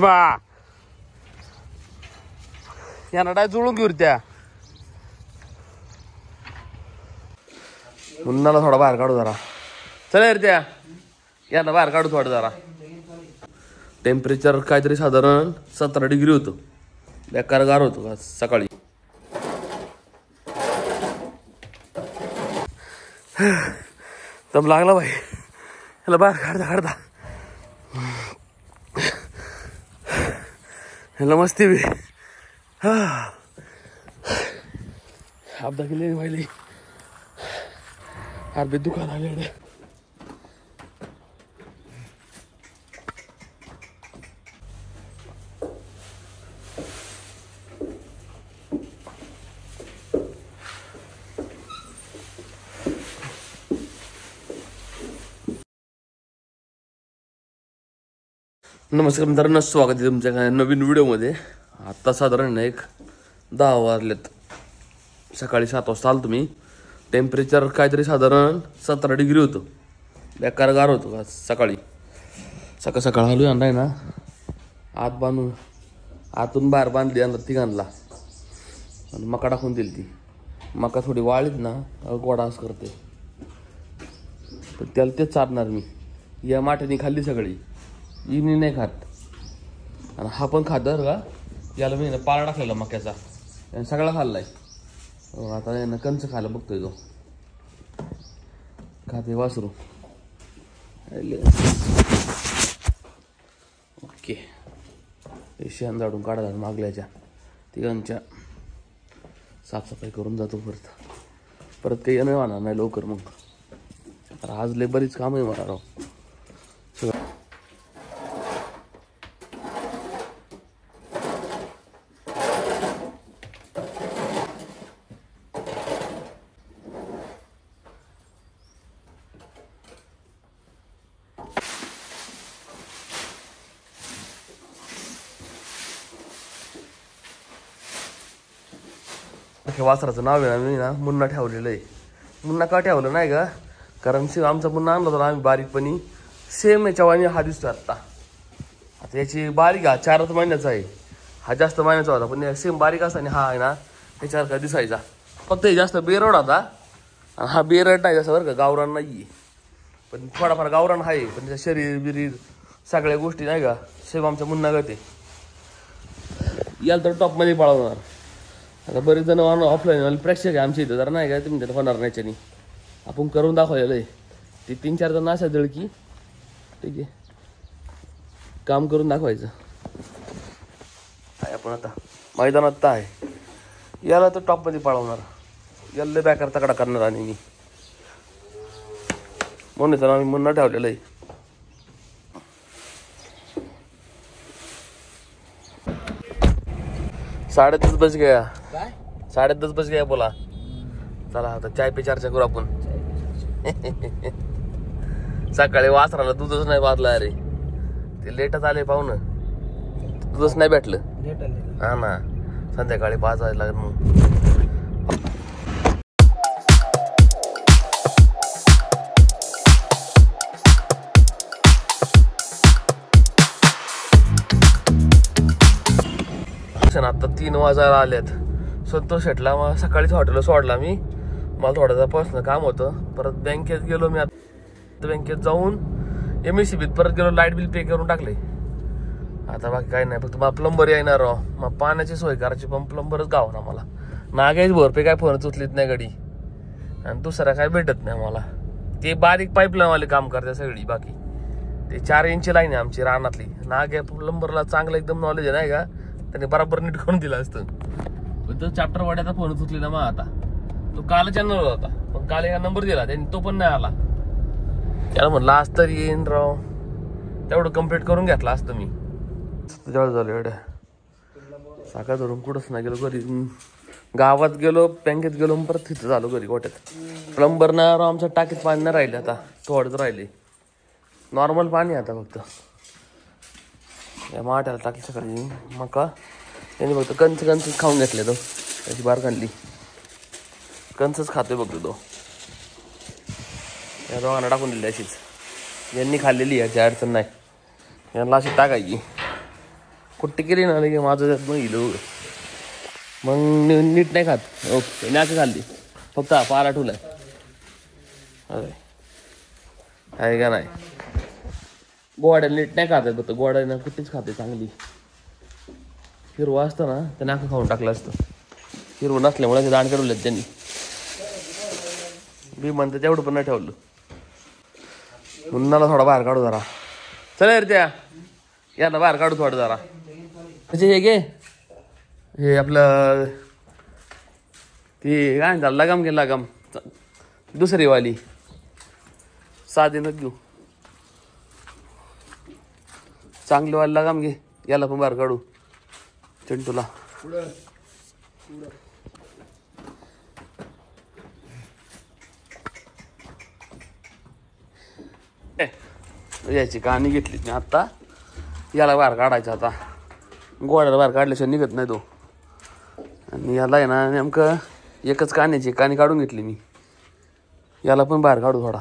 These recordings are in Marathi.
बा यांना डाय जुळून घेऊ त्या मुन्नाला थोडा बाहेर काढू जरा. चला रे त्या यांना बाहेर काढू थोडं जरा. टेम्परेचर काहीतरी साधारण 17 डिग्री होतं. बेकार गार होतो आज सकाळी. दम लागला भाई. ह्याला बाहेर काढता ह्याला मस्ती बी अपदा केली व्हायली. हात दुकान आले. नमस्कार मित्रांनो, स्वागत आहे तुमच्या नवीन व्हिडिओमध्ये. आत्ता साधारण 10 वाजलेत. सकाळी 7 वाजता आलो तुम्ही. टेम्परेचर काहीतरी साधारण 17 डिग्री होतं. बेकार गार होतो आज सकाळी. सकाळ आलो आणलाय ना आत बांधून, आतून बाहेर बांधली आणला तिघांना आणि मका टाकून दिली. ती मका थोडी वाळीत ना गोडास करते, पण त्याला तेच चालणार मी. या माठ्याने खाल्ली सगळी, इनी नाही खात. आणि हा पण खात का. याला मी पाला टाकलेला मक्याचा, याने सगळा खाल्लाय. आता यानं कंच खायला बघतोय तो. खाते वासरू. ओके, शेण झाडून काढा मागल्याच्या तिघांच्या. साफसफाई करून जातो परत काही नाही होणार नाही लवकर. मग आज लय बरीच काम आहे मला राव. वासराचं नाव आहे ना मी ना मुन्ना ठेवलेलं आहे. मुन्ना का ठेवलं नाही का, कारण आमचा मुन्ना आणला होता आम्ही बारीकपणी. सेम याच्या वाणी हा दिसतो आत्ता. आता याची बारीक हा 4 महिन्याचा आहे. हा जास्त महिन्याचा होता, पण सेम बारीक असताना हा आहे ना त्याच्यासारखा दिसायचा. फक्त हे जास्त बेरड होता आणि हा बेरड नाही जसं बरं का, गावरान नाही आहे. पण थोडाफार गावरान आहे, पण त्याचं शरीर बिरीर सगळ्या गोष्टी नाही का सेम आमच्या मुन्ना गते. याला तर टॉपमध्ये पळवणार. आता बरेच जण ऑफलाईन प्रेक्षक आहे आमच्या इथं, जरा नाही का तुम्ही त्याला होणार नाही. आपण करून दाखवलेलं आहे. ते 3-4 जण असा दळकी ठीक आहे काम करून दाखवायचं आहे. आपण आता मैदानात तर आहे. याला तर टॉपमध्ये पळवणार. याला बॅकर तकडा करणार. आणि मी म्हणून तर आम्ही मुन्ना ठेवलेलं आहे. साढ़े 10 बज गया. 10:30 बज गया बोला. चला आता चाय पे चर्चा करू आपण. सकाळी वासराला दूधच नाही बादला. अरे ते लेटच आले पाहुणं, दूधच नाही भेटलं. हा ना, संध्याकाळी 5 वाजला मग. आता 3 वाजायला आल्यात. संतोष शेटला मग सकाळीच हॉटेल सोडला मी. मला थोडासा पर्सनल काम होतं. परत बँकेत गेलो मी. आता बँकेत जाऊन MSCBत परत गेलो. लाईट बिल पे करून टाकले. आता बाकी काही नाही, फक्त मला प्लंबर येणार राव. मग पाण्याची सोय करायची, पण प्लंबरच गाव ना मला. नागायच भरपे काय फोन उचलीत नाही गडी, आणि दुसरा काय भेटत नाही मला. ते बारीक पाईपलाईनवाले काम करते सगळी. बाकी ते 4 इंची लाईन आहे आमची रानातली. नाग प्लंबरला चांगलं एकदम नॉलेज आहे नाही का, त्याने बरोबर नीट करून दिलं असतं. पण तो चॅप्टर वाड्याचा फोन उचली ना मग. आता तो काल चॅनल होता, पण काल एका नंबर दिला त्यांनी, तो पण नाही आला. त्याला म्हणलं आज तर येईन राव, तेवढं कम्प्लीट करून घेतला असतं मी. जवळ झालं एवढ्या साखर धरून कुठंच नाही गेलो. घरी गावात गेलो, बँकेत गेलो, परत तिथं झालो घरी गोट्यात. प्लंबर ना राव आमच्या टाकीत पाणी नाही राहिले. आता थोडंच राहिले. नॉर्मल पाणी आता फक्त. या माठ्याला टाकली सकाळी मका. त्यांनी फक्त कंच खाऊन घेतले. तो त्याची बार काढली, कंचच खातोय बघतो तो. या दोघांना टाकून दिली अशीच. यांनी खाल्लेली याची अडचण नाही. यांना अशी टाकायची. कुट्टी केली ना की माझं त्यात मग इलो मग नीट नाही खात. ओके नाही खाल्ली फक्त पारा ठुलाय आहे का नाही. गोवाड्या नीट नाही खातात फक्त गोवाड्यानं कुठेच खाते चांगली. हिरवं असतं ना तर नाकं खाऊन टाकलं असतं. हिरवं नसल्यामुळे ते दाण काढवलेत त्यांनी. मी म्हणतं तेवढं पण नाही ठेवलं. उन्हाला थोडा बाहेर काढू जरा. चल रे त्या याला बाहेर काढू थोडं जरा. म्हणजे हे घे हे आपलं ती काय म्हणतात लगाम घे लगाम दुसरी वाली साधी न घेऊ चांगली वाली लगाम घे. याला पण बाहेर काढू चिंटूला. याची कहाणी घेतली मी आता. याला बाहेर काढायचं आता. गोड्याला बाहेर काढल्याशिवाय निघत नाही तो. आणि याला आहे ना नेमकं एकच कान्याची कानी काढून घेतली मी. याला पण बाहेर काढू थोडा.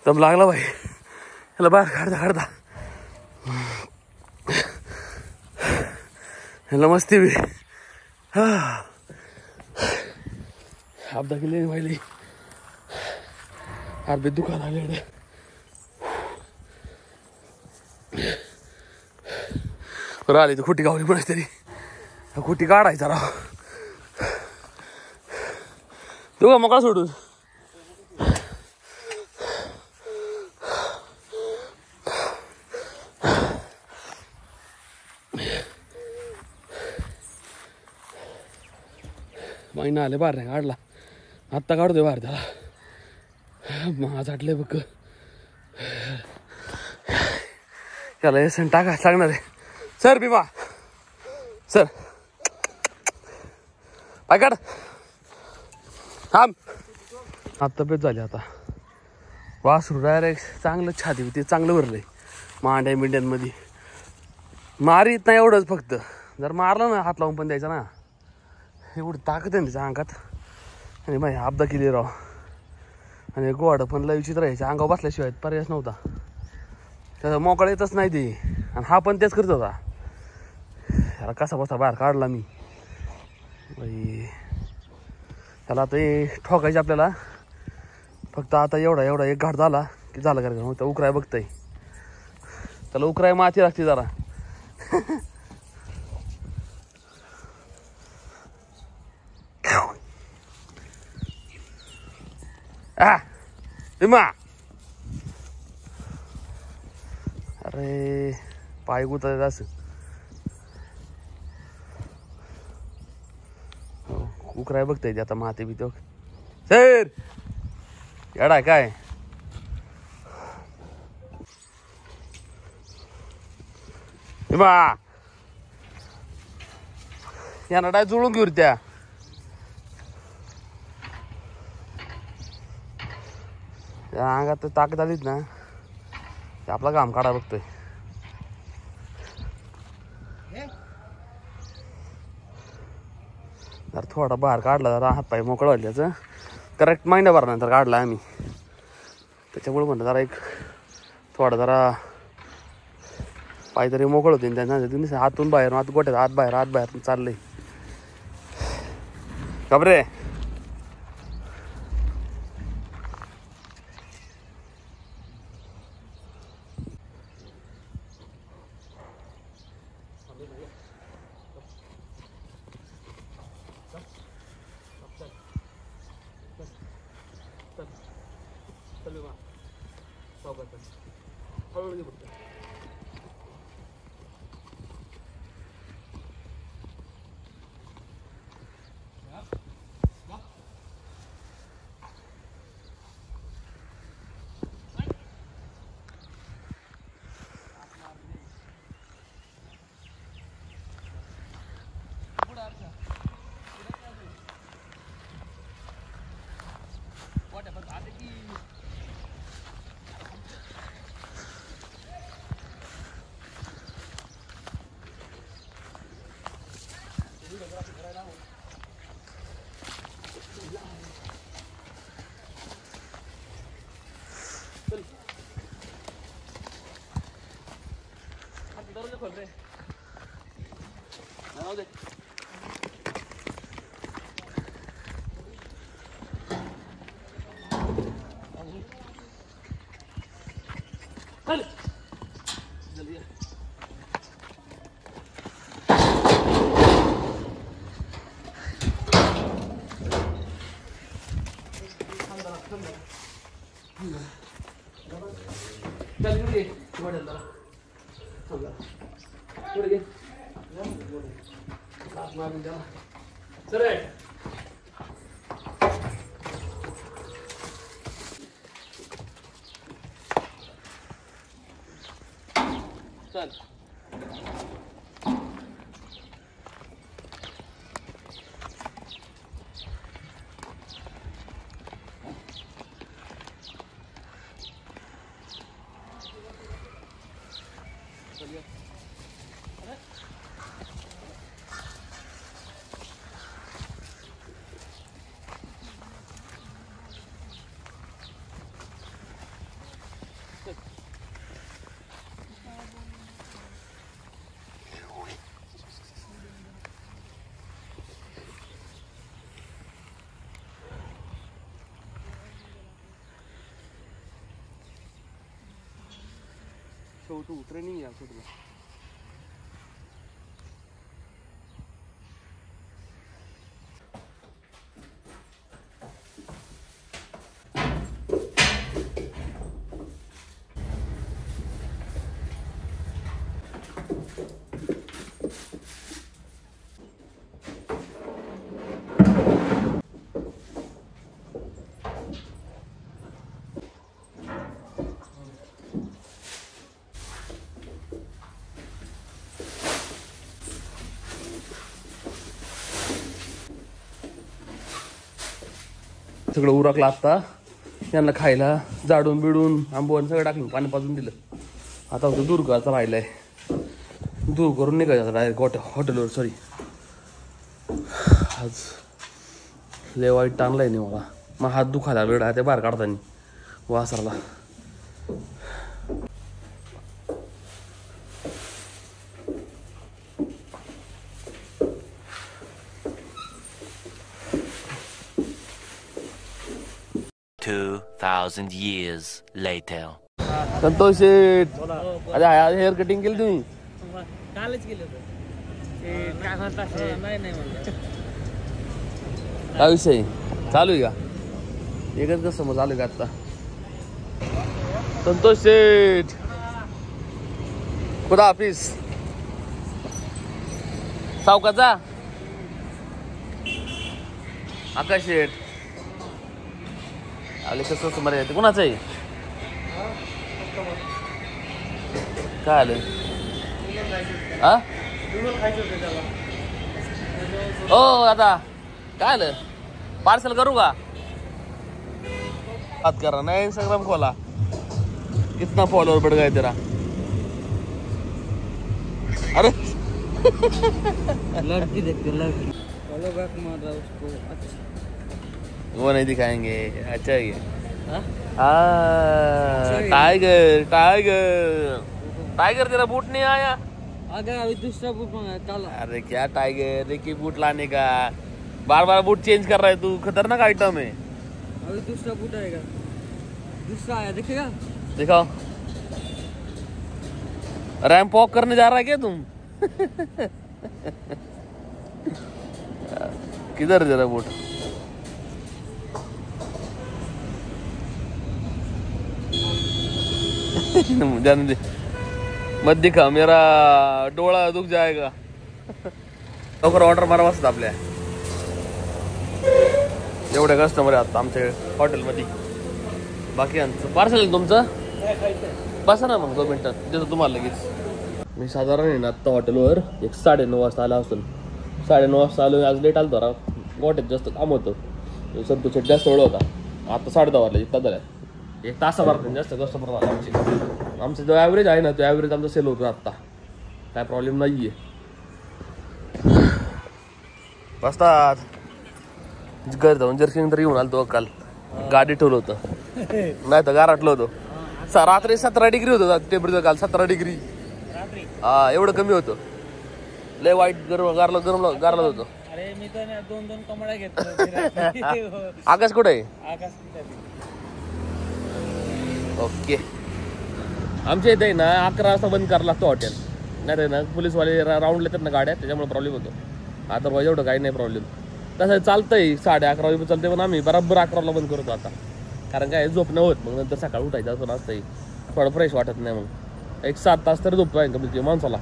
दम लागला भाई. याला बाहेर काढता काढता याला मस्ती बी अपदा केली व्हायली. अर्धे दुकान आले आली तर खुटी गावली पण तरी खुटी काढायचा राव. तू का मोकळा सोडून महिना आले बाहेर नाही काढला. आत्ता काढतोय बाहेर त्याला. माझं आटलंय बघ. त्याला हे सण टाकायला लागणार आहे. सर भीमा सर पाय काढ थांब. आता तब्येत झाली आता. वासरू डायरेक्ट चांगलं छाती होती चांगलं भरलंय मांड्या मिंड्यांमध्ये. मारीत नाही एवढंच फक्त. जर मारलं ना हात लावून पण द्यायचा ना. एवढी ताकद आहे त्याच्या अंगात. आणि माझी अपदा केली राव. आणि गोवाडं पण लय विचित्र राहायचं. अंगावर बसल्याशिवाय पर्यायच नव्हता. त्याचा मोकळा येतच नाही ते. आणि हा पण तेच करत होता. त्याला कसा बसा बाहेर काढला मी बाई. त्याला आता ठोकायचे आपल्याला. फक्त आता एवढा एक घाट झाला की झालं का मग उकराय बघताय. त्याला उकराय माती लागते जरा. भीमा अरे पाय गुतत असं. उकराय बघताय ते आता माती बी तो. सर येडा काय भीमा यांना डाय जुळून घेऊ त्या. अंगात ताकद आलीच ना ते आपला घाम काढा बघतोय. जर थोडा बाहेर काढला जरा हात पाय मोकळं वाटल्याचं. करेक्ट महिन्याभरानंतर काढला आम्ही. त्याच्यामुळे म्हणलं जरा एक थोडा जरा पाय तरी मोकळ होते. त्यांना हातून बाहेर हात गोट्यात हात बाहेर चाललंय. घाबरे दरवाजा खोल रे. जाऊ दे. चल जल्दी ये. चल इकडे मॉडेल जरा समजा पुढे घे हात मारून द्या सर चल छोटू ट्रेनिंग या छोटू सगळं उरकलं आता यांना खायला जाडून बिडून आंबवून सगळं टाकलं पाणी पाजून दिलं. आता होतं दूर करायचं राहिलंय दूर करून निघायचं डायरेक्ट हॉटेलवर. सॉरी आज लय वाईट टाणलाय नाही मला. मग हात दुखायला लागला ते बाहेर काढताना वासराला. $2,000 years later. संतोष शेठ अरे हेअर कटिंग केली तुम्ही कालच केलं होतं. काय म्हणतात नाही म्हणलं. काय विषय चालू आहे का एकच कसं मग चालू आहे का आता. संतोष शेठ खुदा हाफिज. सावकाचा आकाश शेठ आले कसं समोर येते कोणाचं आहे काय आलं हा हो आता काय आलं पार्सल करू का बात करा ना इंस्टाग्राम खोला कितना फॉलोअर बढ़ गया तेरा. अरे लड़की देखते लड़की फॉलो बैक मार रहा उसको. अच्छा वो नहीं दिखाएंगे. अच्छा है टाइगर टाइगर टाइगर तेरा बूट नहीं आया. अगर अभी दूसरा बूट मंगाया कल. अरे क्या टाइगर एक ही बूट लाने का बार बार बूट चेंज कर रहा है तू. खतरनाक आइटम है. अभी दूसरा बूट आएगा. दूसरा आया देखेगा दिखाओ. रैंप वॉक करने जा रहा है क्या तुम किधर जरा बूट जाने दे मत दिखा मेरा डोळा दुख जाएगा. लवकर ऑर्डर मारा वाजतात आपल्या एवढे कस्टमर आहेत आता आमच्या हॉटेलमध्ये. बाकी यांचं पार्सल आहे तुमचं बसा ना मग 2 मिनिटात देतो तुम्हाला लगेच. मी साधारण आहे ना आत्ता हॉटेलवर 9:30 वाजता आला असून 9:30 वाजता आलो. आज लेट आलो जरा गोट्यात जास्त काम होतं. संतोष जास्त वेळ होता. आता 10:30 वाजले 1 तास झाला. 1 तासाभरात जास्त कस्टमर झाला आमचे. आमचा जो ॲव्हरेज आहे ना तो ॲव्हरेज आमचा सेल होतो आत्ता. काय प्रॉब्लेम नाही आहे. बसतात घरी जाऊन जर्किंग तर येऊन आलो तो काल गाडी ठेवलं होतं नाही तर गाराटलं होतं. रात्री 17 डिग्री होतं टेम्परेचर काल 17 डिग्री. रात्री हा एवढं कमी होतं. लय वाईट गारला होतं. अरे मी तर 2-2 कमळा घेतलो. आकाश कुठे आहे? आकाश किती ओके. आमच्या इथे ना 11 वाजता बंद करायला लागतो हॉटेल. नाही ना पोलीसवाले राऊंड येतात ना गाड्या, त्याच्यामुळे प्रॉब्लेम होतो. अदरवाईज एवढं काही नाही प्रॉब्लेम. तसं चालतंय 11:30 वाजेपर्यंत चालतंय, पण आम्ही बरोबर 11ला बंद करतो आता. कारण काय झोप न होत, मग नंतर सकाळी उठायचं असं नसतंय, थोडं फ्रेश वाटत नाही. मग एक 7 तास तरी झोपतो आहे कमी माणसाला,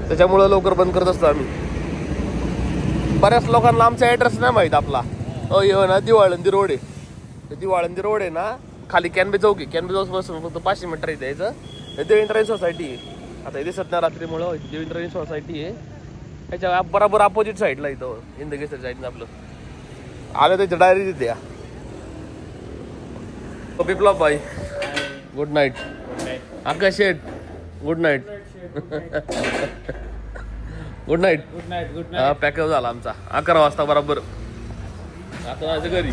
त्याच्यामुळं लवकर बंद करत असतो आम्ही. बऱ्याच लोकांना आमचा ॲड्रेस नाही माहीत आपला. हो ना दिवाळंदी रोड आहे. दिवाळंदी रोड आहे ना, खाली कॅनबे चौक आहे. कॅनबे चौकपासून फक्त 500 मीटर इथे यायचं. देवेंद्र सोसायटी आहे. आता हे दिसत नाही रात्रीमुळं. देवेंद्र सोसायटी आहे, त्याच्या बरोबर अपोजिट साईडला इथं हिंदकेसर साईडनं आपलं आलं त्याच्या डायरी तिथे या. बिप्लॉब भाई good night. Akash Sheth good night. Good night. Good night. हा पॅकअप झाला आमचा 11 वाजता बरोबर. आता जायचं घरी.